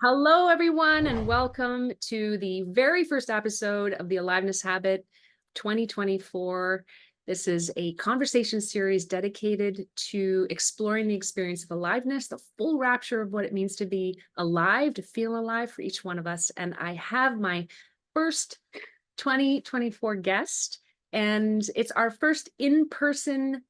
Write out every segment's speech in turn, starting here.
Hello, everyone, and welcome to the very first episode of the Aliveness Habit 2024. This is a conversation series dedicated to exploring the experience of aliveness, the full rapture of what it means to be alive, to feel alive for each one of us. And I have my first 2024 guest, and it's our first in-person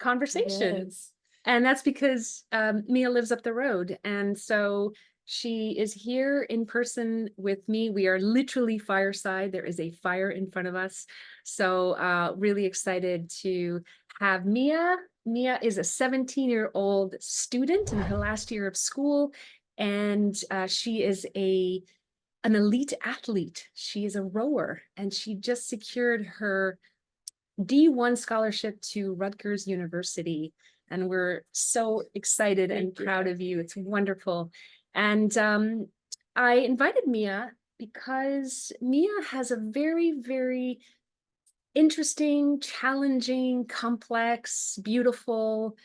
conversation. Yes. And that's because Mia lives up the road. And so she is here in person with me. We are literally fireside. There is a fire in front of us. So really excited to have Mia. Mia is a 17-year-old student in her last year of school. And she is an elite athlete. She is a rower, and she just secured her D1 scholarship to Rutgers University. And we're so excited and proud of you. It's wonderful. And I invited Mia because Mia has a very, very interesting, challenging, complex, beautiful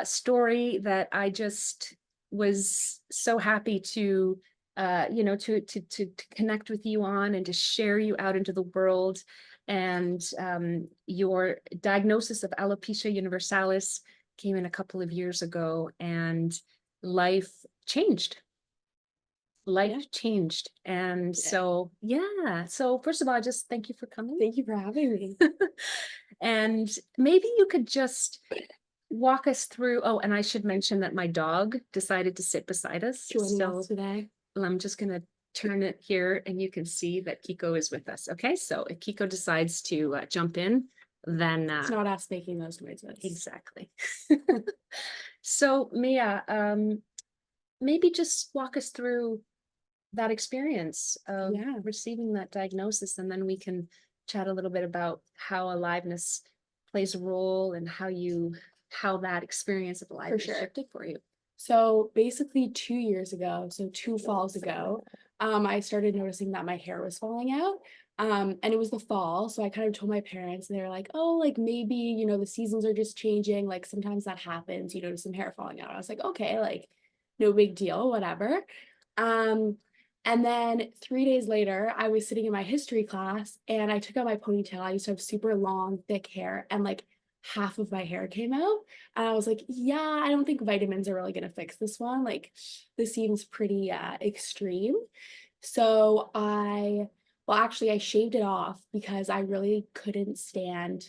story that I just was so happy to to connect with you on and to share you out into the world. And your diagnosis of alopecia universalis came in a couple of years ago, and life changed. Life changed. And so, So first of all, just thank you for coming. Thank you for having me. And maybe you could just walk us through. Oh, and I should mention that my dog decided to sit beside us. Joining us today. I'm just going to turn it here and you can see that Kiko is with us. Okay, so if Kiko decides to jump in, then It's not us making those noises. Exactly. So Mia, maybe just walk us through that experience of receiving that diagnosis, and then we can chat a little bit about how aliveness plays a role and how that experience of aliveness shifted for you. So basically 2 years ago, so 2 falls ago, I started noticing that my hair was falling out. And it was the fall. So I kind of told my parents, and they were like, oh, like maybe, the seasons are just changing. Like sometimes that happens, some hair falling out. I was like, okay, like no big deal, whatever. And then 3 days later, I was sitting in my history class and I took out my ponytail. I used to have super long, thick hair, and like half of my hair came out. And I was like, yeah, I don't think vitamins are really going to fix this one. Like, this seems pretty extreme. So actually, I shaved it off because I really couldn't stand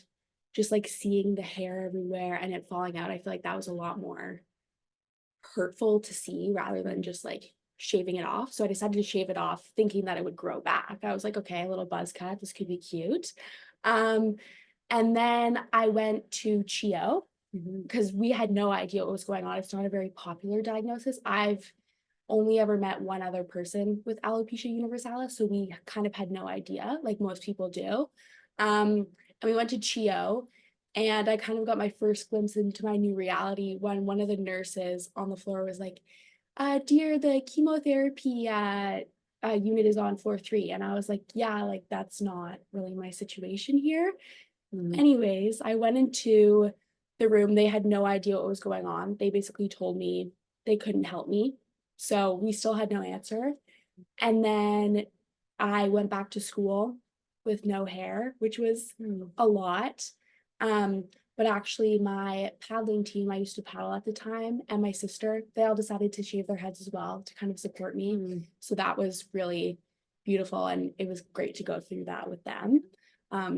just like seeing the hair everywhere and it falling out. I feel like that was a lot more hurtful to see rather than just like shaving it off. So I decided to shave it off thinking that it would grow back. I was like, okay, a little buzz cut, this could be cute. And then I went to CHIO because we had no idea what was going on. It's not a very popular diagnosis. I've only ever met one other person with alopecia universalis, so we kind of had no idea, like most people do. And we went to CHIO, and I kind of got my first glimpse into my new reality when one of the nurses on the floor was like, dear, the chemotherapy unit is on floor 3. And I was like, yeah, like that's not really my situation here. Anyways, I went into the room. They had no idea what was going on. They basically told me they couldn't help me. So we still had no answer. And then I went back to school with no hair, which was a lot. But actually my paddling team, I used to paddle at the time, and my sister, they all decided to shave their heads as well to kind of support me. So that was really beautiful. And it was great to go through that with them,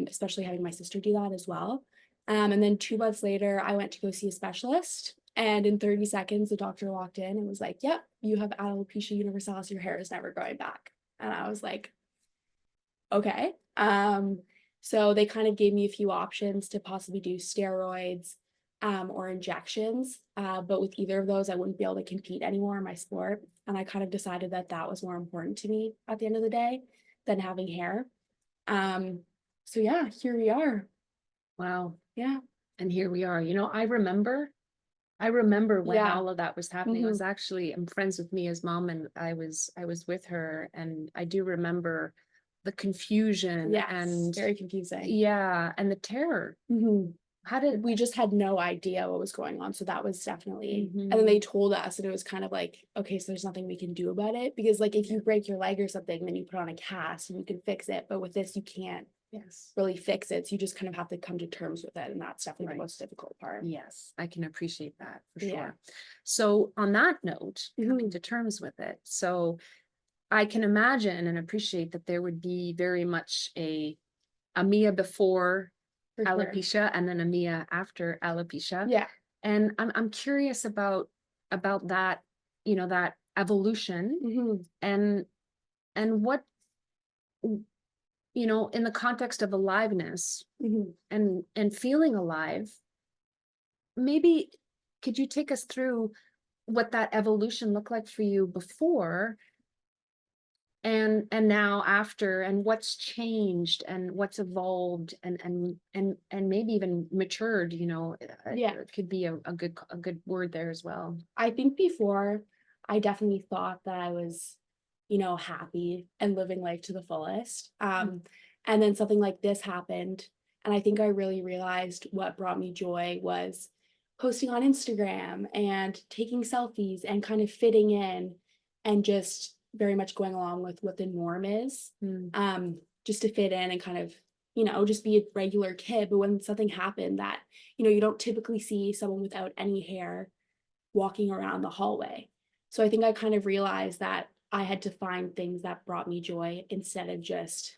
especially having my sister do that as well. And then 2 months later, I went to go see a specialist. And in 30 seconds, the doctor walked in and was like, yep, you have alopecia universalis. Your hair is never growing back. And I was like, okay. So they kind of gave me a few options to possibly do steroids or injections. But with either of those, I wouldn't be able to compete anymore in my sport. And I kind of decided that that was more important to me at the end of the day than having hair. So yeah, here we are. Wow. Yeah. And here we are. I remember when all of that was happening. It was actually, I'm friends with Mia's mom, and I was with her, and I do remember the confusion and very confusing. Yeah, and the terror. How did, we just had no idea what was going on. So that was definitely, and then Mhm. they told us, and it was kind of like, okay, so there's nothing we can do about it. Because like if you break your leg or something, then you put on a cast and you can fix it. But with this, you can't Yes. really fix it. So you just kind of have to come to terms with it. And that's definitely Right. the most difficult part. Yes, I can appreciate that for Yeah. sure. So on that note, coming Mhm. to terms with it, so I can imagine and appreciate that there would be very much a Mia before For sure. alopecia and then a Mia after alopecia. Yeah. And I'm curious about that, that evolution Mhm. and what, in the context of aliveness Mhm. and feeling alive, maybe could you take us through what that evolution looked like for you before and now after, and what's changed and what's evolved and maybe even matured, Yeah. it could be a good word there as well. I think before I definitely thought that I was, happy and living life to the fullest. And then something like this happened. And I think I really realized what brought me joy was posting on Instagram and taking selfies and kind of fitting in and just very much going along with what the norm is, Mm. just to fit in and kind of, just be a regular kid. But when something happened that, you don't typically see someone without any hair walking around the hallway. So I think I kind of realized that I had to find things that brought me joy instead of just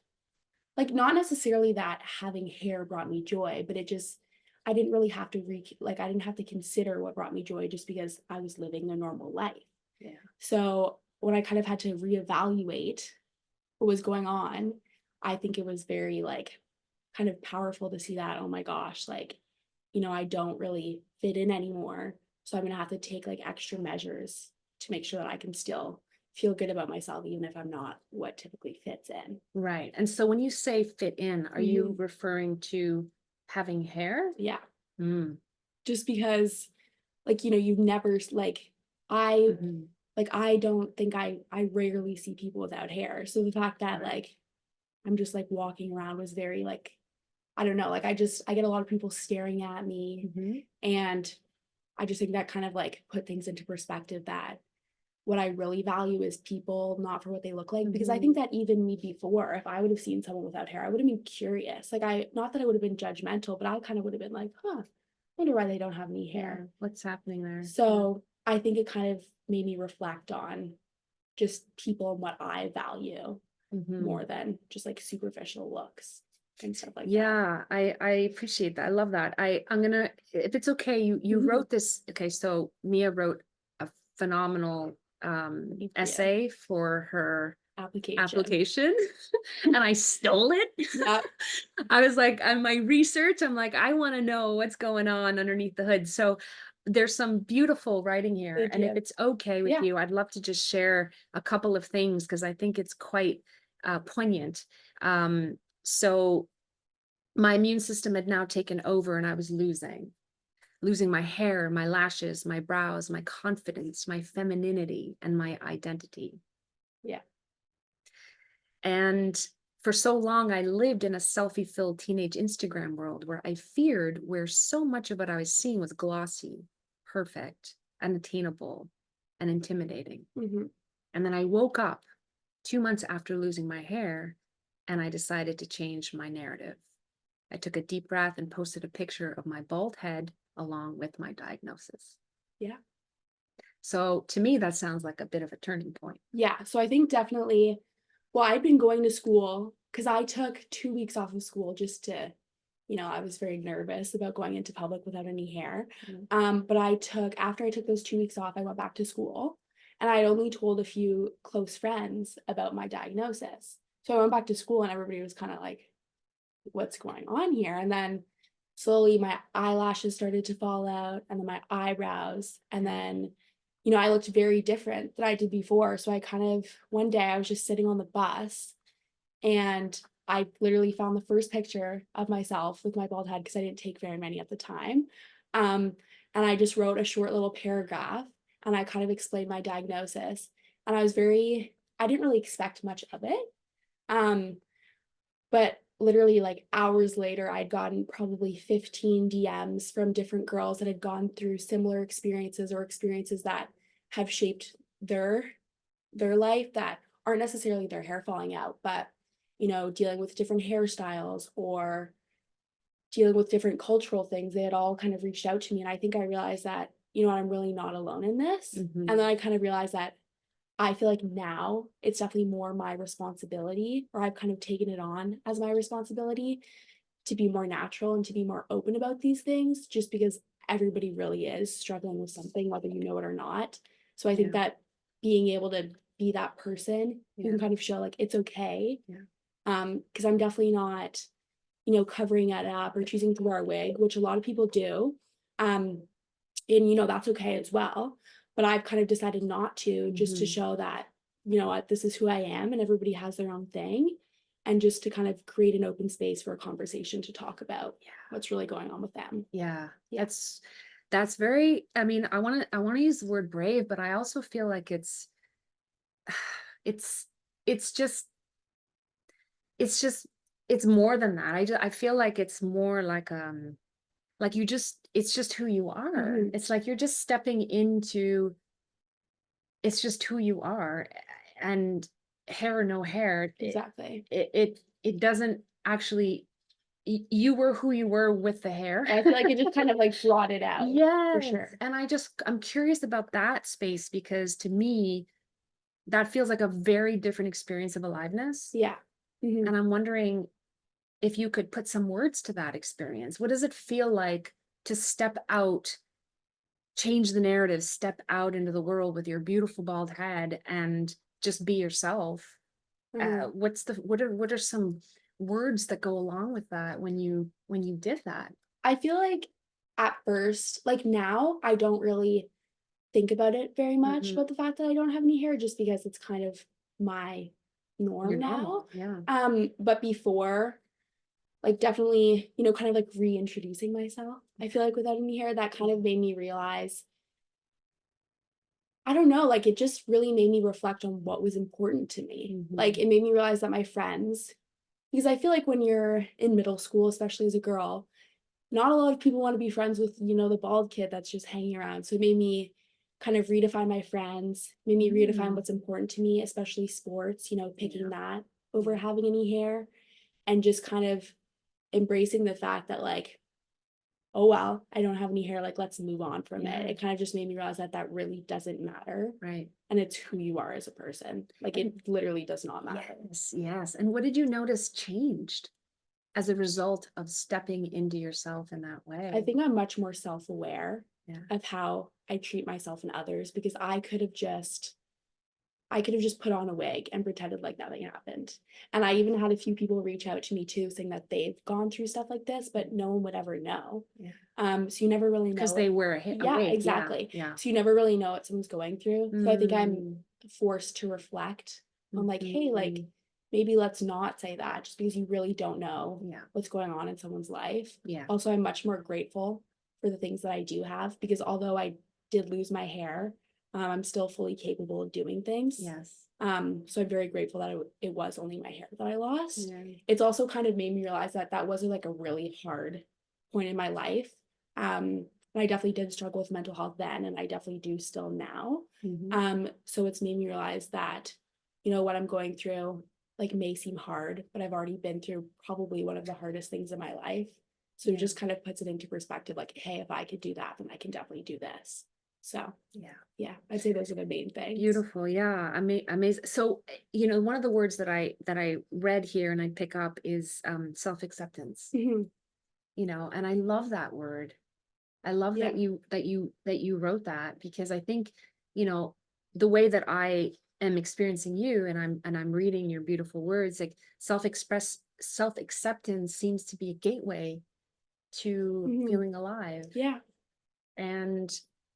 like not necessarily that having hair brought me joy, but it just I didn't really have to I didn't have to consider what brought me joy just because I was living a normal life. Yeah. So when I kind of had to reevaluate what was going on, I think it was very like kind of powerful to see that, oh my gosh, like, I don't really fit in anymore. So I'm gonna have to take like extra measures to make sure that I can still feel good about myself, even if I'm not what typically fits in. Right. And so when you say fit in, are you Mhm. referring to having hair? Yeah. Mm. Just because like, you've never I Mhm. I don't think I rarely see people without hair. So the fact that Right. like I'm just like walking around was very like I don't know, like I get a lot of people staring at me Mhm. and I just think that kind of like put things into perspective that what I really value is people, not for what they look like. Because I think Mhm. that even me before, if I would have seen someone without hair, I would have been curious. Like not that I would have been judgmental, but I kind of would have been like, huh, I wonder why they don't have any Yeah. hair. What's happening there? Yeah. So I think it kind of made me reflect on just people and what I value Mhm. more than just like superficial looks and stuff like that. Yeah, I appreciate that. I love that. I'm gonna, if it's okay, you Mhm. wrote this. Okay, so Mia wrote a phenomenal Thank you. essay for her Application. application, and I stole it. Yep. I was like, on my research, I'm like, I want to know what's going on underneath the hood. So there's some beautiful writing here, Thank and if you. it's okay with Yeah. you, I'd love to just share a couple of things because I think it's quite poignant. So my immune system had now taken over and I was losing my hair, my lashes, my brows, my confidence, my femininity, and my identity. Yeah. And for so long, I lived in a selfie filled teenage Instagram world where I feared where so much of what I was seeing was glossy, perfect, unattainable, and intimidating. Mhm. And then I woke up 2 months after losing my hair and I decided to change my narrative. I took a deep breath and posted a picture of my bald head along with my diagnosis. Yeah. So to me, that sounds like a bit of a turning point. Yeah. So I think definitely, well, I'd been going to school because I took 2 weeks off of school just to, I was very nervous about going into public without any hair. Mm. But after I took those 2 weeks off, I went back to school and I only told a few close friends about my diagnosis. So I went back to school and everybody was kind of like, what's going on here? And then slowly my eyelashes started to fall out and then my eyebrows. And then, I looked very different than I did before. So I kind of, one day I was just sitting on the bus and I literally found the first picture of myself with my bald head because I didn't take very many at the time. Um, and I just wrote a short little paragraph and I kind of explained my diagnosis. And I didn't really expect much of it. Um, but literally like hours later, I'd gotten probably 15 DMs from different girls that had gone through similar experiences or experiences that have shaped their life that aren't necessarily their hair falling out, but dealing with different hairstyles or dealing with different cultural things. They had all kind of reached out to me. And I think I realized that, I'm really not alone in this. And then I kind of realized that I feel like now it's definitely more my responsibility, or I've kind of taken it on as my responsibility to be more natural and to be more open about these things, just because everybody really is struggling with something, whether you know it or not. So I think Yeah. that being able to be that person who Yeah. can kind of show like it's okay. Yeah. Because I'm definitely not, covering it up or choosing to wear a wig, which a lot of people do. And that's okay as well. But I've kind of decided not to, just to show that, what, this is who I am and everybody has their own thing. And just to kind of create an open space for a conversation to talk about what's really going on with them. Yeah. Yeah. That's very, I mean, I want to use the word brave, but I also feel like it's it's just it's just it's more than that. I feel like it's more like it's just who you are. It's like you're just stepping into, it's just who you are. And hair or no hair, Exactly. it doesn't actually, you were who you were with the hair. I feel like it just kind of like brought it out. For Yes. sure. And I'm curious about that space, because to me, that feels like a very different experience of aliveness. Yeah. Mhm. And I'm wondering if you could put some words to that experience. What does it feel like to step out, change the narrative, step out into the world with your beautiful bald head and just be yourself? Mhm. What are some words that go along with that when you did that? I feel like at first, like now, I don't really think about it very much Mhm. about the fact that I don't have any hair, just because it's kind of my You're norm now. normal. Yeah. But before, like definitely, kind of like reintroducing myself, I feel like without any hair, that kind of made me realize, I don't know, like it just really made me reflect on what was important to me. Like Mhm. it made me realize that my friends, because I feel like when you're in middle school, especially as a girl, not a lot of people want to be friends with, the bald kid that's just hanging around. So it made me kind of redefine my friends, made me redefine Mm. what's important to me, especially sports, Yeah. picking that over Yeah. having any hair, and just kind of embracing the fact that like, oh well, I don't have any hair, like let's move on from it. Yeah. It kind of just made me realize that that really doesn't matter. Right. And it's who you are as a person. Like And it literally does not matter. yes, yes. And what did you notice changed as a result of stepping into yourself in that I way? think I'm much more self-aware Yeah. of how I treat myself and others, because I could have just put on a wig and pretended like nothing happened. And I even had a few people reach out to me too, saying that they've gone through stuff like this, but no one would ever know. Yeah. So you never really Because know they it. wear a Yeah, wig. Yeah. exactly. Yeah. So you never really know what someone's going through. So I think I'm Mm. forced to reflect on like, hey, like Mhm. maybe let's not say that, just because you really don't know Yeah. what's going on in someone's life. Yeah. Also, I'm much more grateful for the things that I do have, because although I did lose my hair, I'm still fully capable of doing things. Yes. So I'm very grateful that it was only my hair that I lost. Yeah. It's also kind of made me realize that that wasn't like a really hard point in my life. And I definitely did struggle with mental health then, and I definitely do still now. So it's made me realize that, what I'm going through like may seem hard, but I've already been through probably one of the hardest things in my life. So it Yeah. just kind of puts it into perspective, like, hey, if I could do that, then I can definitely do this. So Yeah. yeah, I'd say those are the main things. Beautiful. Yeah. Amazing. So, one of the words that I read here and I pick up is self-acceptance. Mhm. And I love that word. I love Yeah. that you wrote that, because I think, you know, the way that I am experiencing you, and I'm reading your beautiful words, like self-acceptance seems to be a gateway to Mhm. feeling alive. Yeah. And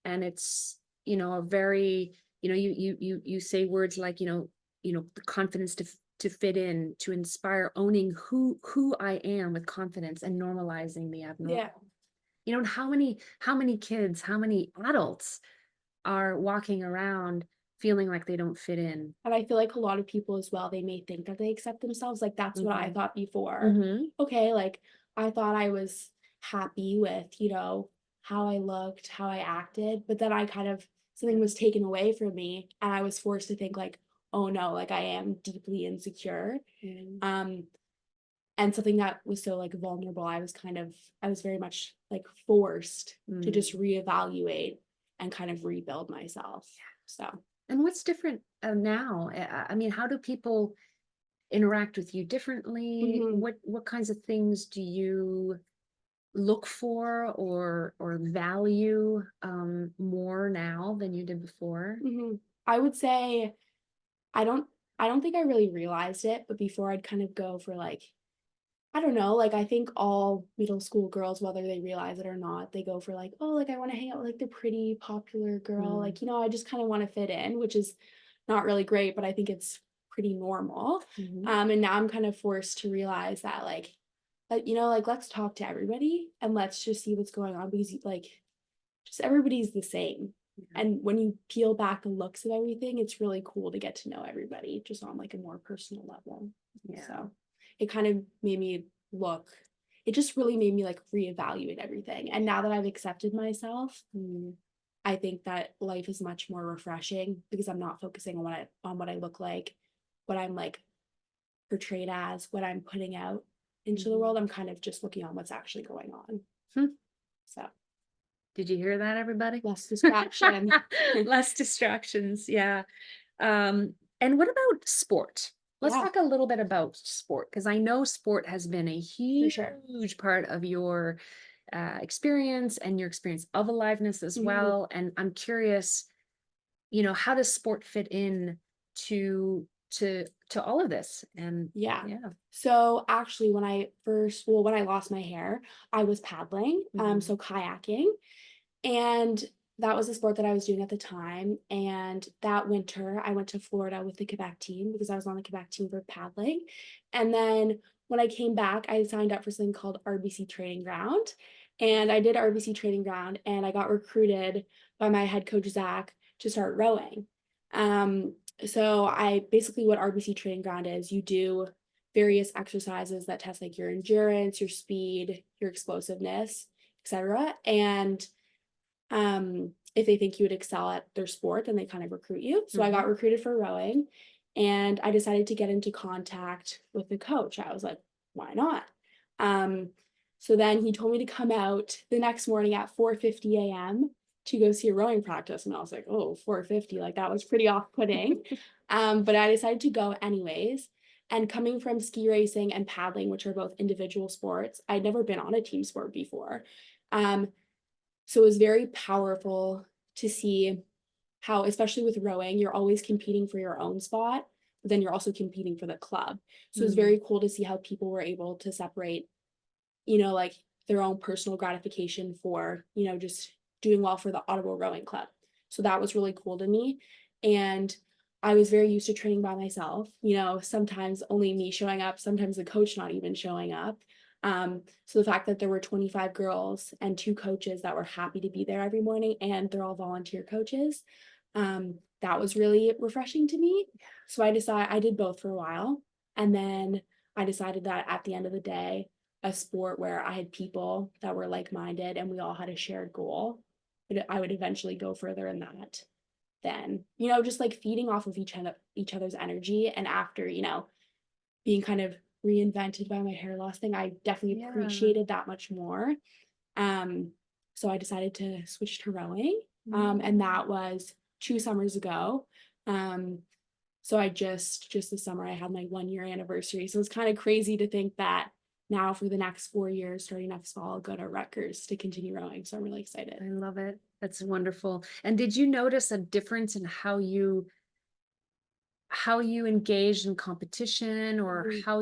it's, a very, you say words like, the confidence to fit in, to inspire, owning who I am with confidence, and normalizing the abnormal. Yeah. And how many kids, how many adults are walking around feeling like they don't fit in. And I feel like a lot of people as well, they may think that they accept themselves. Like that's what I Mhm. thought before. Mhm. Okay, like I thought I was happy with, how I looked, how I acted, but then I kind of something was taken away from me and I was forced to think like, oh no, like I am deeply insecure. Mm. Um and something that was so like vulnerable, I was very much like forced to just Mm. reevaluate and kind of rebuild myself. So, And what's different now? I mean, how do people interact with you differently? mhm. What kinds of things do you look for or value more now than you did before? Mhm. I would say I don't I don't think I really realized it, but before I'd kind of go for like I don't know, like I think all middle school girls, whether they realize it or not, they go for like, oh, like I want to hang out with like the pretty popular girl. Mm. Like, I just kind of want to fit in, which is not really great, but I think it's pretty normal. Mhm. And now I'm kind of forced to realize that like let's talk to everybody and let's just see what's going on because like just everybody's the same. Yeah. And when you peel back the looks of everything, it's really cool to get to know everybody just on like a more personal level. Yeah. So it kind of made me look, it just really made me like reevaluate everything. And now that I've accepted myself, Mm. I think that life is much more refreshing because I'm not focusing on what I look like, what I'm like portrayed as, what I'm putting out into the Mhm. world. I'm kind of just looking on what's actually going on. Hmm. So Did you hear that, everybody? less distraction. Less distractions, yeah. And what about sport? Let's Yeah, talk a little bit about sport because I know sport has been a for sure. huge part of your experience and your experience of aliveness as Mhm. well. And I'm curious, how does sport fit in to all of this? And Yeah. yeah. So actually when I lost my hair, I was paddling, Mhm. so kayaking, and that was a sport that I was doing at the time. And that winter, I went to Florida with the Quebec team because I was on the Quebec team for paddling. And then when I came back, I signed up for something called RBC Training Ground. And I did RBC Training Ground and I got recruited by my head coach, Zach, to start rowing. Um, so I basically what RBC Training Ground is, you do various exercises that test like your endurance, your speed, your explosiveness, etc. And if they think you would excel at their sport, then they kind of recruit you. So I got Mhm. recruited for rowing and I decided to get into contact with the coach. I was like, why not? Um, so then he told me to come out the next morning at 4:50 a.m. to go see a rowing practice. And I was like, oh, 4:50, like that was pretty off-putting. But I decided to go anyways. And coming from ski racing and paddling, which are both individual sports, I'd never been on a team sport before. Um, so it was very powerful to see how, especially with rowing, you're always competing for your own spot, but then you're also competing for the club. So it's Mm. very cool to see how people were able to separate, like their own personal gratification for, just doing well for the Ottawa Rowing Club. So that was really cool to me. And I was very used to training by myself, sometimes only me showing up, sometimes the coach not even showing up. So the fact that there were 25 girls and two coaches that were happy to be there every morning and they're all volunteer coaches, that was really refreshing to me. So I did both for a while. And then I decided that at the end of the day, a sport where I had people that were like-minded and we all had a shared goal, but I would eventually go further in that than, just like feeding off of each other's energy. And after, being kind of reinvented by my hair loss thing, I definitely Yeah. appreciated that much more. Um, so I decided to switch to rowing. And Mm. that was 2 summers ago. Um, so I just this summer I had my 1 year anniversary. So it's kind of crazy to think that now for the next 4 years, starting next fall, I'll go to Rutgers to continue rowing. So I'm really excited. I love it. That's wonderful. And did you notice a difference in how you engaged in competition or Mhm. how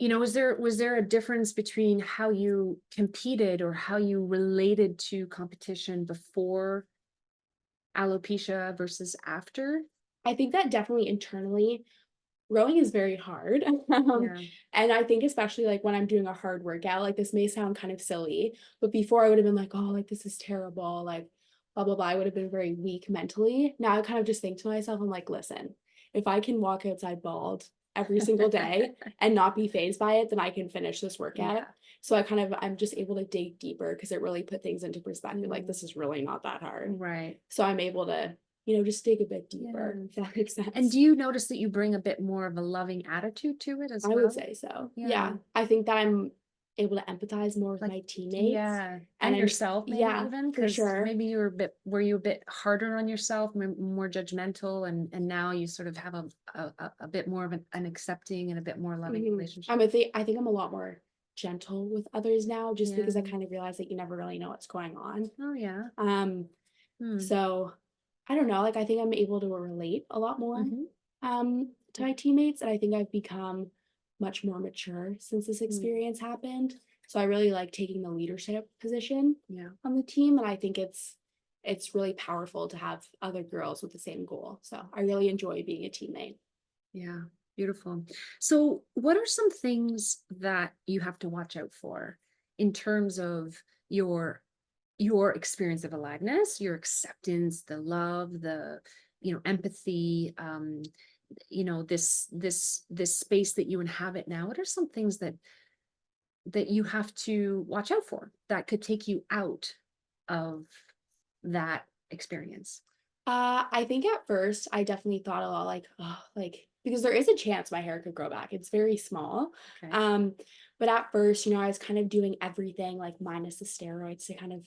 was there a difference between how you competed or how you related to competition before alopecia versus after? I think that definitely internally, rowing is very hard. Yeah. And I think especially like when I'm doing a hard workout, like this may sound kind of silly, but before I would have been like, oh, like this is terrible. Like, blah, blah, blah. I would have been very weak mentally. Now I kind of just think to myself, I'm like, listen, if I can walk outside bald every single day and not be phased by it, then I can finish this workout. Yeah. So I'm just able to dig deeper because it really put things into perspective. Like, this is really not that hard. Right. So I'm able to, just dig a bit deeper, if that makes sense. And do you notice that you bring a bit more of a loving attitude to it as I well? would say so. Yeah. I think that I'm able to empathize more with Like, my teammates. yeah. And And yourself, maybe yeah, even for because sure. maybe were you a bit harder on yourself, more judgmental, and now you sort of have a bit more of an accepting and a bit more loving relationship. I think I'm a lot more gentle with others now, just because I Yeah. kind of realize that you never really know what's going on. Oh yeah. Hmm. So I don't know, like, I think I'm able to relate a lot more Mhm. to my teammates, and I think I've become much more mature since this Mm. experience happened. So I really like taking the leadership position Yeah. on the team, and I think it's really powerful to have other girls with the same goal. So I really enjoy being a teammate. Yeah. Beautiful. So, what are some things that you have to watch out for in terms of your your experience of aliveness, your acceptance, the love, the empathy, this space that you inhabit now? What are some things that you have to watch out for that could take you out of that experience? I think at first I definitely thought a lot like, oh, like, because there is a chance my hair could grow back. It's very small. Okay. But at first, I was kind of doing everything like minus the steroids to kind of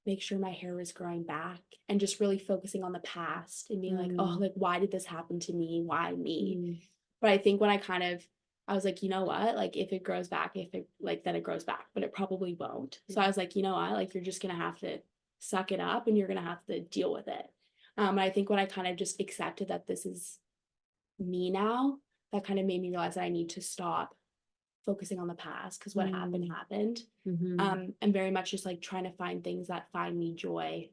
make sure my hair was growing back, and just really focusing on the past and being like, oh, Mm, like, why did this happen to me? Why me? mm, But I think when I was like, you know what? Like, if it grows back, if it like, then it grows back, but it probably won't. So yeah. I was like, you know what? Like, you're just gonna have to suck it up, and you're gonna have to deal with it. And I think when I kind of just accepted that this is me now, that kind of made me realize that I need to stop focusing on the past, because what happened Mm, happened. mhm, And very much just like trying to find things that find me joy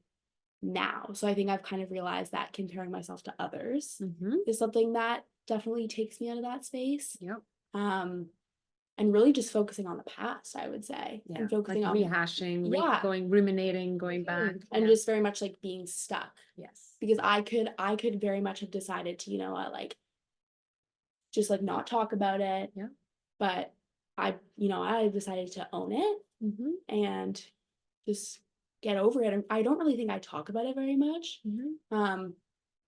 now. So I think I've kind of realized that comparing myself to others mhm. is something that definitely takes me out of that space. Yep. Um, and really just focusing on the past, I would say, Yeah. and Like focusing on, rehashing, yeah, going, ruminating, going back. and Yeah. just very much like being stuck, Yes. because I could very much have decided to, like, just like not talk about it, Yeah. but I decided to own it Mhm, and just get over it. And I don't really think I talk about it very much. mhm, Um,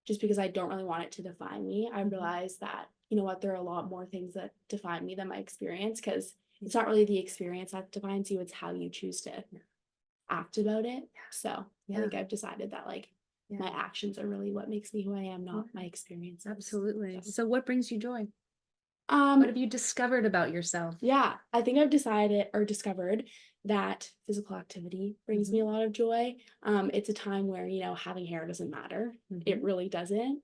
just because I don't really want it to define me. I mhm. realized that, there are a lot more things that define me than my experience, because it's not really the experience that defines you, it's how you choose to Yeah. act about it. So I Yeah. think I've decided that, like, my Yeah. actions are really what makes me who I am, Yeah. not my experiences. Absolutely. So, So what brings you joy? What um, have you discovered about yourself? yeah, I think I've decided or discovered that physical activity brings me a Mhm, lot of joy. It's a time where, having hair doesn't matter. It mhm. really doesn't.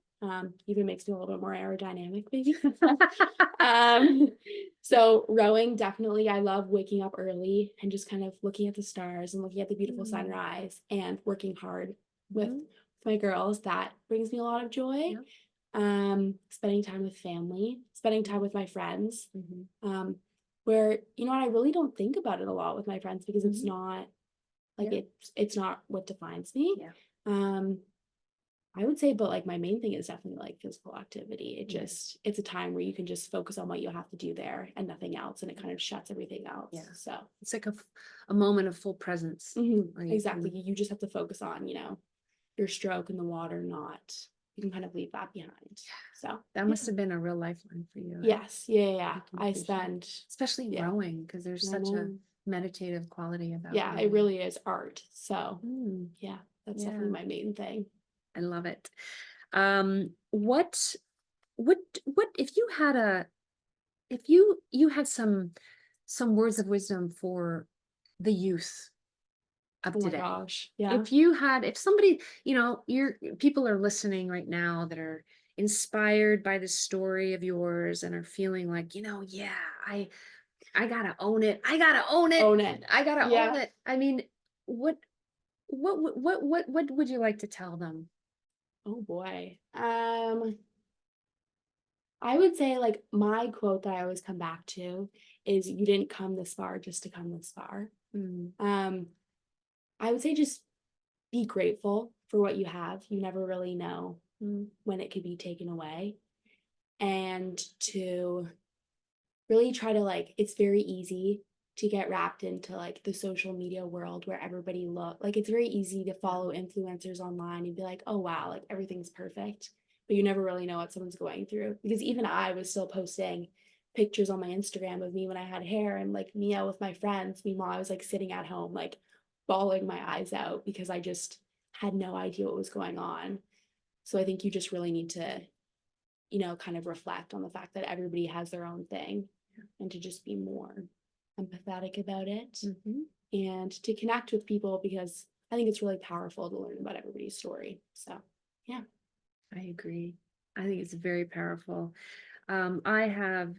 Even makes me a little bit more aerodynamic, maybe. um, so rowing, definitely. I love waking up early and just kind of looking at the stars and looking at the beautiful Mm, sunrise and working hard with mhm. my girls. That brings me a lot of joy. Yeah. Spending time with family, spending time Mhm, with my friends, mhm, um, where, I really don't think about it a lot with my friends, because it's mhm. not like, Yeah. it's not what defines me. Yeah. Um, I would say, but like, my main thing is definitely like physical activity. Yeah. It's a time where you can just focus on what you have to do there and nothing else, and it kind of shuts everything else. Yeah. So It's like a moment of full presence where you exactly, can. you just have to focus on, your stroke in the water, not, you can kind of leave that behind. So That yeah. must have been a real lifeline for you. Yes, yeah, yeah, I yeah. can I appreciate, spend, especially yeah, rowing, because there's I such a know. meditative quality about Yeah, it rowing. really is art. So Mm, yeah, that's definitely yeah, my main thing. I love it. What what if you had if you had some words of wisdom for the youth of Oh my today? gosh. Yeah. If somebody, your people are listening right now that are inspired by this story of yours and are feeling like, yeah, I gotta own it. I gotta own it. Own it. I gotta own Yeah. it. I mean, what what would you like to tell them? Oh boy. I would say, like, my quote that I always come back to is, you didn't come this far just to come this far. Mm, Um, I would say just be grateful for what you have. You never really know when it could be taken away. And to really try to like, it's very easy to get wrapped into like the social media world where everybody like it's very easy to follow influencers online and be like, oh wow, like everything's perfect, but you never really know what someone's going through. Because even I was still posting pictures on my Instagram of me when I had hair and like Mia with my friends. Meanwhile, I was like sitting at home like bawling my eyes out because I just had no idea what was going on. So I think you just really need to, you know, kind of reflect on the fact that everybody has their own thing and to just be more empathetic about it and to connect with people, because I think it's really powerful to learn about everybody's story. So, yeah. I agree. I think it's very powerful. I have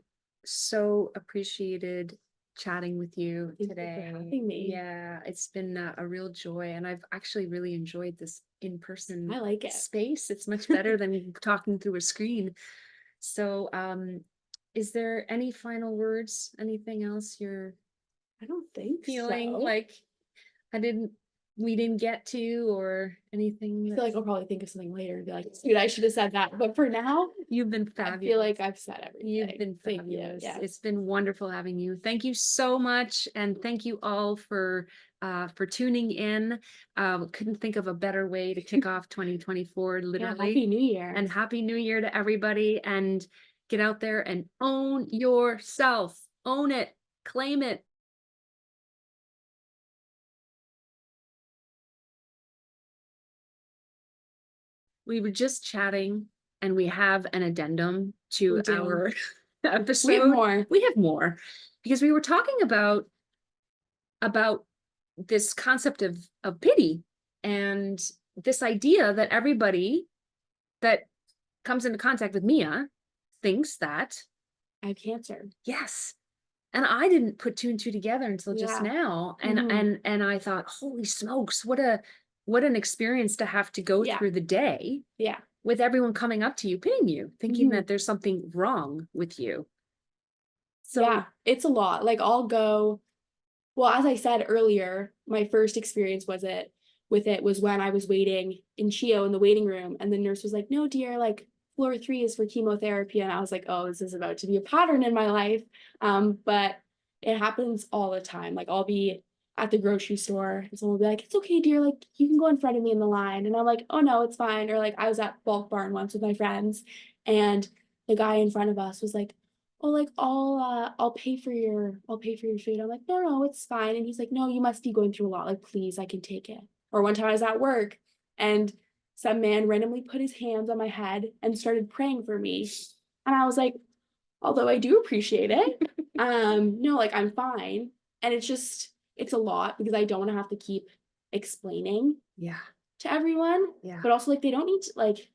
so appreciated chatting with you Thank you today. for having me. Yeah, it's been a real joy, and I've actually really enjoyed this in-person I like it. space. It's much better than talking through a screen. So, is there any final words? Anything else you're I don't think feeling so. like we didn't get to, or anything? I feel like I'll probably think of something later and be like, dude, I should have said that. But for now, You've been I fabulous. feel like I've said everything. You've been Thank you. fabulous. Yeah. It's been wonderful having you. Thank you so much, and thank you all for tuning in. Couldn't think of a better way to kick off 2024, Yeah. literally. Happy New Year. And Happy New Year to everybody, and get out there and own yourself. Own it. Claim it. We were just chatting, and we have an addendum to We do. our episode. We have more. We have more, because we were talking about this concept of pity, and this idea that everybody that comes into contact with Mia thinks that I have cancer. yes. And I didn't put two and two together until just Yeah. now. And I thought, holy smokes, what an experience to have to go Yeah. through the day Yeah. with everyone coming up to you, pitying you, thinking that there's something wrong with you. So yeah, it's a lot. Like I'll go, well, as I said earlier, my first experience with it was when I was waiting in CHIO in the waiting room, and the nurse was like, no, dear, like floor 3 is for chemotherapy. And I was like, oh, this is about to be a pattern in my life. But it happens all the time. Like I'll be at the grocery store and someone will be like, it's okay, dear, like you can go in front of me in the line. And I'm like, oh no, it's fine. Or like I was at Bulk Barn once with my friends, and the guy in front of us was like, oh, like I'll pay for your food. I'm like, no, it's fine. And he's like, no, you must be going through a lot. Like, please, I can take it. Or one time I was at work and some man randomly put his hands on my head and started praying for me. And I was like, although I do appreciate it, no, like I'm fine. And it's a lot because I don't want to have to keep explaining to everyone. Yeah. But also like they don't need to, like,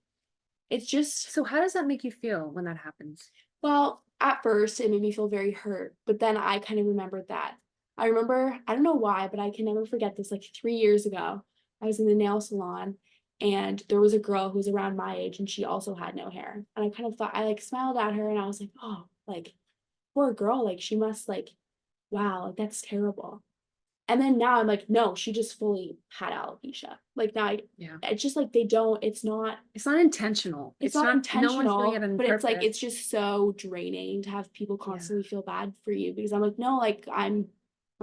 it's just. So how does that make you feel when that happens? Well, at first it made me feel very hurt, but then I kind of remembered that. I remember, I don't know why, but I can never forget this. Like 3 years ago, I was in the nail salon and there was a girl who was around my age and she also had no hair. And I kind of thought, I like smiled at her and I was like, oh, like poor girl, like she must like, wow, like that's terrible. And then now I'm like, no, she just fully had alopecia. Like now, it's just like it's not intentional. It's not intentional, no one's doing it on but it's like, purpose. it's just so draining to have people constantly feel bad for you, because I'm like, no, like I'm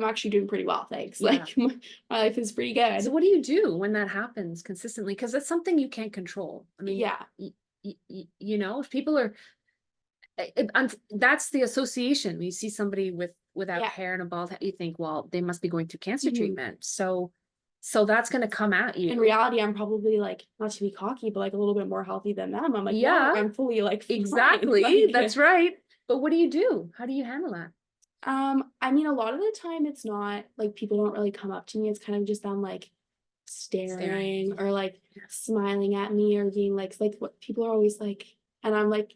actually doing pretty well, thanks. Like my life is pretty good. So what do you do when that happens consistently? Because that's something you can't control. I mean, you know, if people are, that's the association. When you see somebody without hair and a bald head, you think, well, they must be going through cancer treatment. So that's going to come at you. In reality, I'm probably like, not to be cocky, but like a little bit more healthy than them. I'm like, no, like, I'm fully like exactly. Like, that's right. But what do you do? How do you handle that? I mean, a lot of the time it's not like people don't really come up to me. It's kind of just them like staring or like smiling at me or being like what people are always like, and I'm like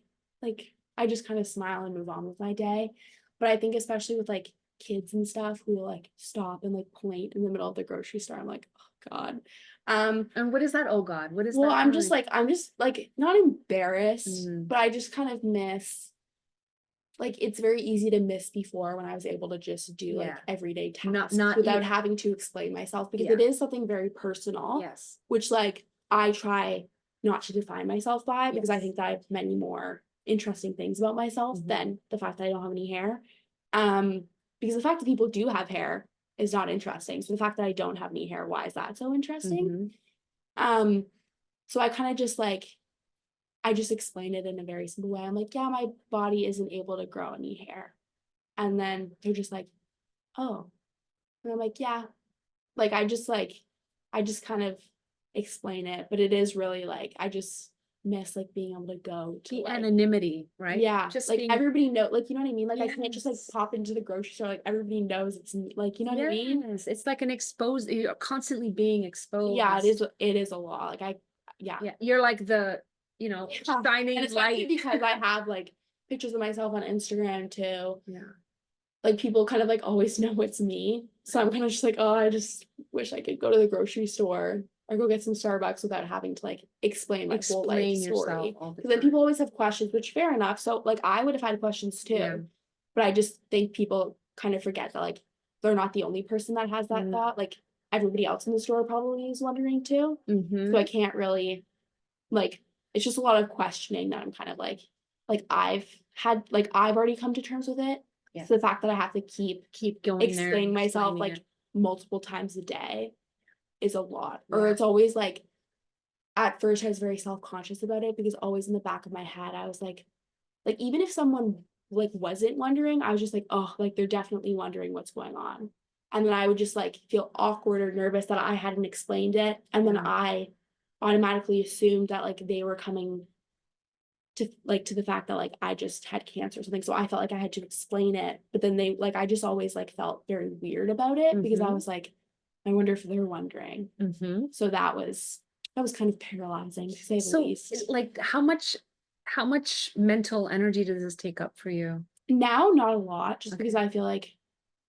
I just kind of smile and move on with my day. But I think especially with like kids and stuff who will like stop and like point in the middle of the grocery store, I'm like, oh God. And what is that? Oh God, what is that? Well, I'm just like not embarrassed, but I just kind of miss. Like it's very easy to miss before when I was able to just do like everyday tasks not without having to explain myself, because it is something very personal. Yes. Which like I try not to define myself by, because I think that I have many more interesting things about myself than the fact that I don't have any hair. Because the fact that people do have hair is not interesting. So the fact that I don't have any hair, why is that so interesting? So I kind of just like, I just explained it in a very simple way. I'm like, yeah, my body isn't able to grow any hair. And then they're just like, oh. And I'm like, yeah. Like, I just kind of explain it, but it is really like, I just miss like being able to go to The like, anonymity, right? yeah, Just like being, everybody know, like, you know what I mean? Like, I can't just like yes. pop into the grocery store, like everybody knows it's me, like, you know what I mean? Yes, it's like an exposed, you're constantly being Yeah, exposed. it is a lot. Like, yeah. Yeah, you're like the, Yeah. shining And especially light. because I have like pictures of myself on Instagram too. Yeah. Like, people kind of like always know it's me. So I'm kind of just like, oh, I just wish I could go to the grocery store or go get some Starbucks without having to like explain my whole life Explain yourself story. all the Because then time. people always have questions, which fair enough. So like I would have had questions too. Yeah. But I just think people kind of forget that like they're not the only person that has that thought. Like, everybody else in the store probably is wondering too. So I can't really like, it's just a lot of questioning that I'm kind of like I've already come to terms with it. Yeah. So the fact that I have to keep Going there and explaining myself explaining like it. multiple times a day is a lot. Or Yeah. it's always like, at first I was very self-conscious about it, because always in the back of my head I was like even if someone like wasn't wondering, I was just like, oh, like they're definitely wondering what's going on. And then I would just like feel awkward or nervous that I hadn't explained it. And then Yeah. I automatically assumed that like they were coming to the fact that like I just had cancer or something. So I felt like I had to explain it. But then they like, I just always like felt very weird about it, because I was like, I wonder if they're wondering. So that was kind of paralyzing, to say the least. Like, how much mental energy does this take up for you? Now, not a lot, just because I feel like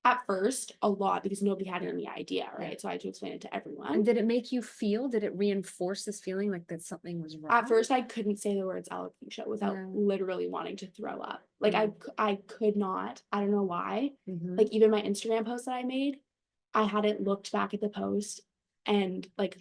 at first a lot, because nobody had any idea, right? So I had to explain it to everyone. And did it make you feel, did it reinforce this feeling like that something was wrong? At first I couldn't say the words alopecia without literally wanting to throw up. Like, I could not. I don't know why. Like, even my Instagram post that I made, I hadn't looked back at the post, and like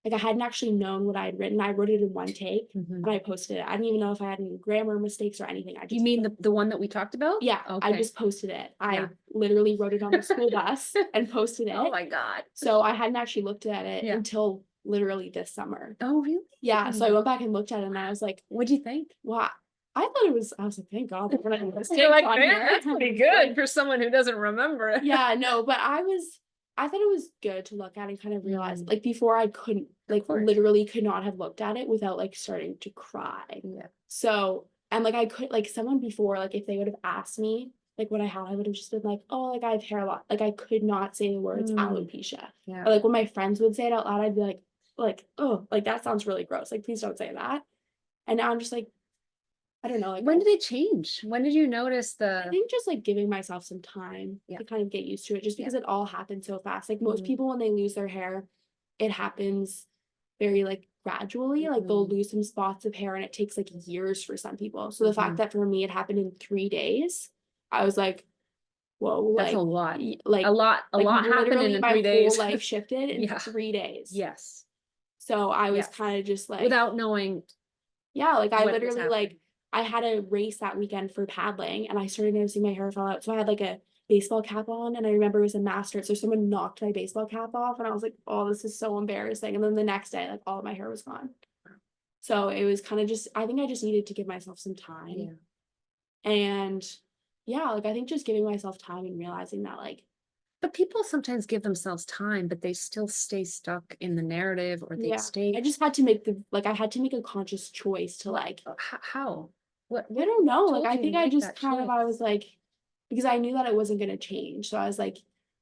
I hadn't actually known what I had written. I wrote it in one take and I posted it. I didn't even know if I had any grammar mistakes or anything. I just, You mean the one that we talked about? yeah, Okay. I just posted it. I literally wrote it on the school bus and posted it. Oh my God. So I hadn't actually looked at it until literally this summer. Oh, really? Yeah. So I went back and looked at it and I was like, what'd you think? wow. I thought I was like, thank God there weren't any mistakes on man, here. that's pretty good for someone who doesn't remember it. Yeah, no, but I thought it was good to look at and kind of realize, like, before I couldn't, like, literally could not have looked at it without like starting to cry. Yeah. So, and like I could, like, someone before, like, if they would have asked me like what I had, I would have just been like, oh, like I have hair loss. Like, I could not say the words alopecia. Yeah. Or like when my friends would say it out loud, I'd be like, oh, like that sounds really gross. Like, please don't say that. And now I'm just like, I don't know. Like, when did it change? When did you notice I think just like giving myself some time to kind of get used to it, just because it all happened so fast. Like, most people, when they lose their hair, it happens very like gradually. Like, they'll lose some spots of hair and it takes like years for some people. So the fact that for me it happened in 3 days, I was like, whoa, that's like a lot. Like a lot happened in 3 days. My whole life shifted in 3 days. Yes. So I was kind of just like, without knowing. Yeah, like I literally like, I had a race that weekend for paddling and I started noticing my hair fall out. So I had like a baseball cap on, and I remember it was a Masters. So someone knocked my baseball cap off and I was like, oh, this is so embarrassing. And then the next day, like, all of my hair was gone. So it was kind of just, I think I just needed to give myself some time. Yeah. And yeah, like, I think just giving myself time and realizing that, like, but people sometimes give themselves time, but they still stay stuck in the narrative, or they stay. I just had to make I had to make a conscious choice to like, how? What I don't know. Like, I think I just kind of, I was like, because I knew that it wasn't going to change. So I was like,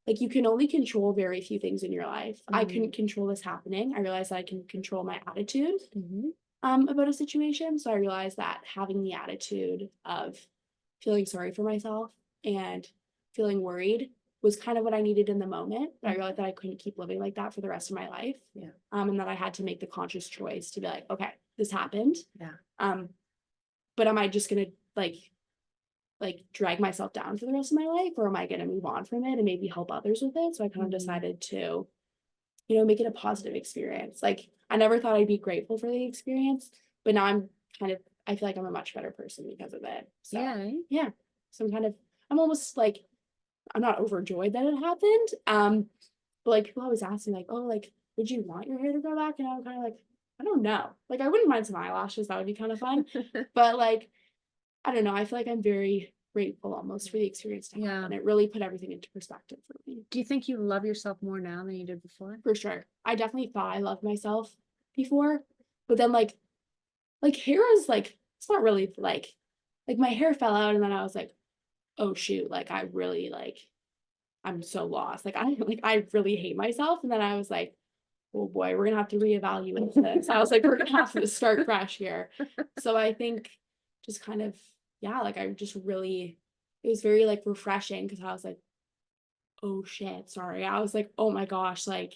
you can only control very few things in your life. I couldn't control this happening. I realized that I can control my attitude about a situation. So I realized that having the attitude of feeling sorry for myself and feeling worried was kind of what I needed in the moment. But I realized that I couldn't keep living like that for the rest of my life. Yeah. And that I had to make the conscious choice to be like, okay, this happened. Yeah. But am I just gonna like drag myself down for the rest of my life, or am I gonna move on from it and maybe help others with it? So I kind of decided to make it a positive experience. Like, I never thought I'd be grateful for the experience, but now I feel like I'm a much better person because of it. So, Yeah. yeah. So I'm almost like, I'm not overjoyed that it happened. But like people always ask me like, oh, like, would you want your hair to grow back? And I'm kind of like, I don't know. Like, I wouldn't mind some eyelashes. That would be kind of fun. But like, I don't know. I feel like I'm very grateful almost for the experience to Yeah. happen. It really put everything into perspective for me. Do you think you love yourself more now than you did before? For sure. I definitely thought I loved myself before, but then like hair is like, it's not really like my hair fell out and then I was like, oh shoot, like I really like, I'm so lost. I really hate myself. And then I was like, oh boy, we're gonna have to reevaluate this. I was like, we're gonna have to start fresh here. So I think just kind of, yeah, like I just really, it was very like refreshing because I was like, oh shit, sorry. I was like, oh my gosh, like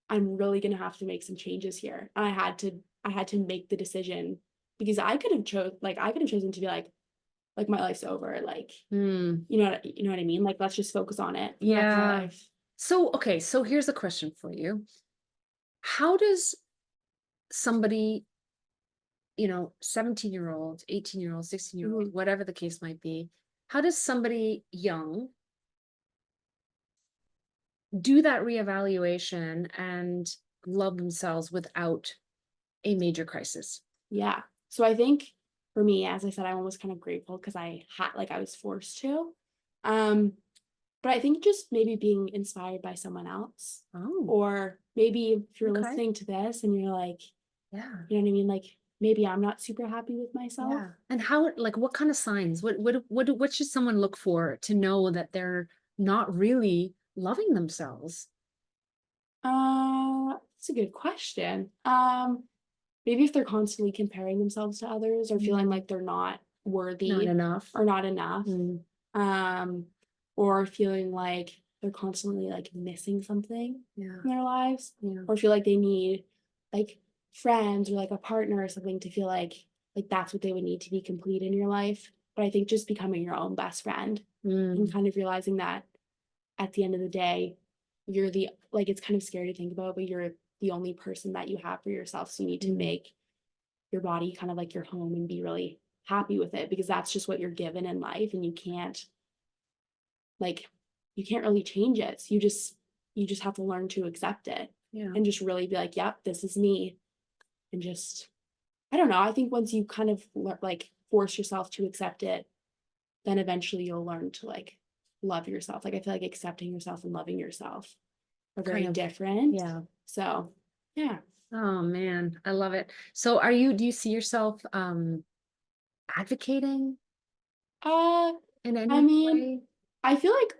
I'm really gonna have to make some changes here. And I had to make the decision because I could have chosen to be like my life's over. Like, you know what I mean? Like, let's just focus on it for the rest of my Yeah. life. So, okay, so here's a question for you. How does somebody, 17-year-old, 18-year-old, 16-year-old, Mhm. whatever the case might be, how does somebody young do that reevaluation and love themselves without a major crisis? Yeah. So I think for me, as I said, I'm almost kind of grateful because I was forced to. Um, but I think just maybe being inspired by someone else, Oh, or maybe if you're okay. listening to this and you're like, Yeah. you know what I mean? Like maybe I'm not super happy with myself. Yeah. And how, like, what kind of signs? What should someone look for to know that they're not really loving themselves? That's a good question. Maybe if they're constantly comparing themselves to others or feeling Mm, like they're not not worthy enough. or not enough, Mm, um, or feeling like they're constantly like missing something yeah. in their lives, Yeah. or feel like they need like friends or like a partner or something to feel like that's what they would need to be complete in your life. But I think just becoming your own best friend and Mm, kind of realizing that at the end of the day, you're the like it's kind of scary to think about, but you're the only person that you have for yourself. So you need to mm, make your body kind of like your home and be really happy with it because that's just what you're given in life and like you can't really change it. So you just have to learn to accept it yeah. and just really be like, yep, this is me. And just I don't know. I think once you kind of like force yourself to accept it, then eventually you'll learn to like love yourself. Like I feel like accepting yourself and loving yourself are Kind very of. different. Yeah. So yeah. Oh man, I love it. So do you see yourself advocating Uh in I any mean, way? I feel like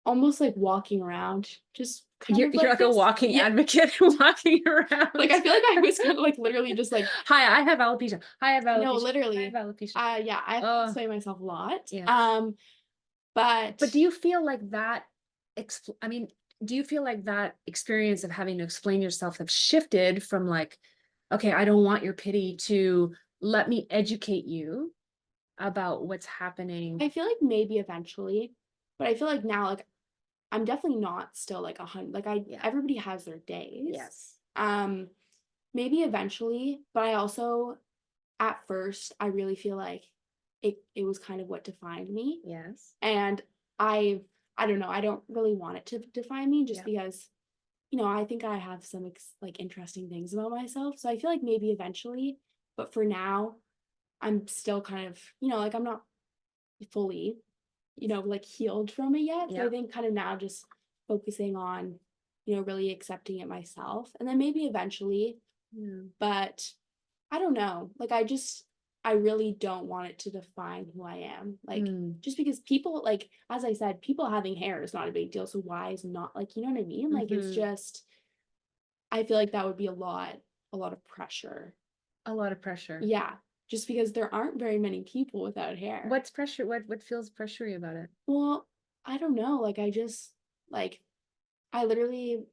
almost like walking around, just kind You're of you're like like a this. walking Yeah. advocate walking Like around. I feel like I was kind of like literally just like, Hi, I have alopecia. Hi, I have no, alopecia. I have literally. alopecia. Yeah, I have to Oh, explain myself a lot. yeah. But But do you feel like that I mean, do you feel like that experience of having to explain yourself have shifted from like, okay, I don't want your pity to let me educate you about what's happening? I feel like maybe eventually, but I feel like now, like I'm definitely not still like 100. Like Yeah. everybody has their days. Yes. Um, maybe eventually, but I also at first I really feel like it was kind of what defined me. Yes. And I I don't know, I don't really want it to define me just Yeah. because, I think I have some like interesting things about myself. So I feel like maybe eventually, but for now, I'm still kind of, like I'm not fully, like healed from it yet. So Yeah. I think kind of now just focusing on, really accepting it myself. And then maybe eventually, Yeah. but I don't know. Like I really don't want it to define who I am. Like Mm. just because people like as I said, people having hair is not a big deal. So why is not like, you know what I mean? Like it's Mhm. just I feel like that would be a lot of pressure. A lot of pressure. Yeah. Just because there aren't very many people without hair. What's pressure? What feels pressury about it? Well, I don't know. Like I just like I literally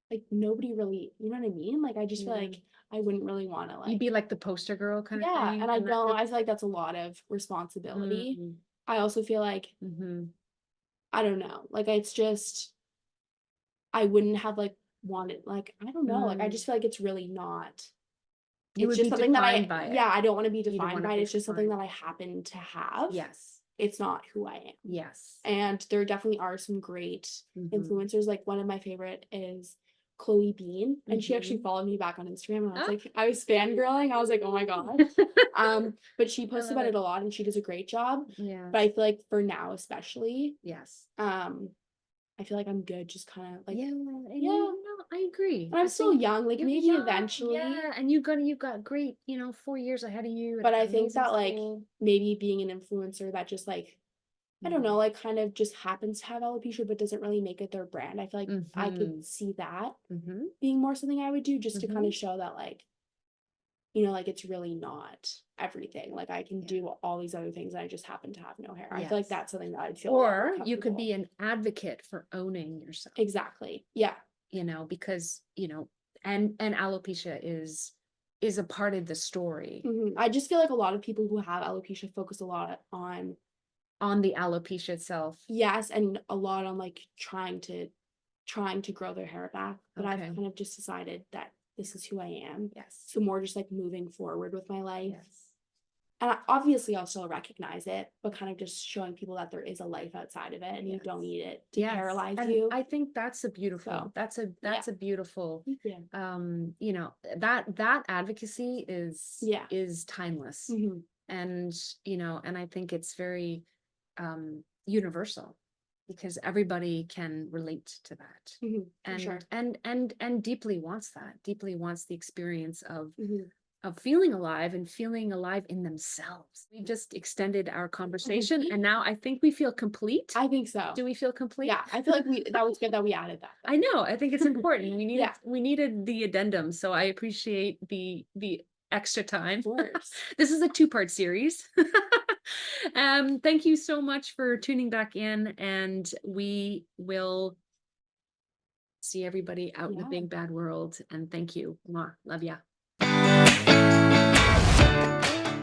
like nobody really, you know what I mean? Like I just feel Yeah. like I wouldn't really want to You'd like be like the poster girl kind of yeah, thing, and I and that don't feels I feel like that's a lot of responsibility. mm. I also feel like Mhm. I don't know, like it's just I wouldn't have like want it. Like, I don't know. Like, I just feel like it's really not. You It's would just be something that defined by it. yeah, I don't want to be You don't defined wanna by it. be It's just something defined. that I happen to have. Yes. It's not who I am. Yes. And there definitely are some great Mhm. influencers. Like, one of my favorite is Chloe Bean, and she actually Mhm. followed me back on Instagram, and I was Ah. like, I was fangirling. I was like, oh my god. But she posts love about it. it a lot, and she does a great job. Yeah. But I feel like for now, especially, Yes. I feel like I'm good. Just kind of like, Yeah. yeah. No, I agree. And I'm still young. Like, You're maybe young, eventually. yeah, and you've got great, 4 years ahead of you But at I an think amazing that like school. maybe being an influencer that just like, I don't Mhm. know, like kind of just happens to have alopecia but doesn't really make it their brand. I feel like I Mhm. could see that Mhm. being more something I would do, just to kind Mhm. of show that like, like it's really not everything. Like, I can Yeah. do all these other things and I just happen to have no hair. I feel like Yes. that's something that I'd feel a lot more Or you could be comfortable. an advocate for owning yourself, Exactly. Yeah. because, and alopecia is a part of the story I just feel like a lot of people who have alopecia focus a lot on the alopecia itself. yes, and a lot on like trying to grow their hair back. But I've Okay. kind of just decided that this is who I am. Yes. So more just like moving forward with my life. Yes. And obviously I'll still recognize it, but kind of just showing people that there is a life outside of it and you don't Yes. need it to Yes. paralyze And you. I think that's a beautiful, So, that's a beautiful, yeah. that advocacy Yeah. is timeless. Mhm. And, and I think it's very, universal because everybody can relate to that. For And, sure. and deeply wants the experience Mhm. of feeling alive and feeling alive in themselves. We just extended our conversation and now I think we feel complete. I think so. Do we feel complete? Yeah, I feel like that was good that we added that. I know. I think it's important. Yeah. We needed the addendum, so I appreciate the extra time. Of course. This is a two-part series. Thank you so much for tuning back in, and we will see everybody out in the Yeah. big bad world. And thank you. Mwah. Love ya.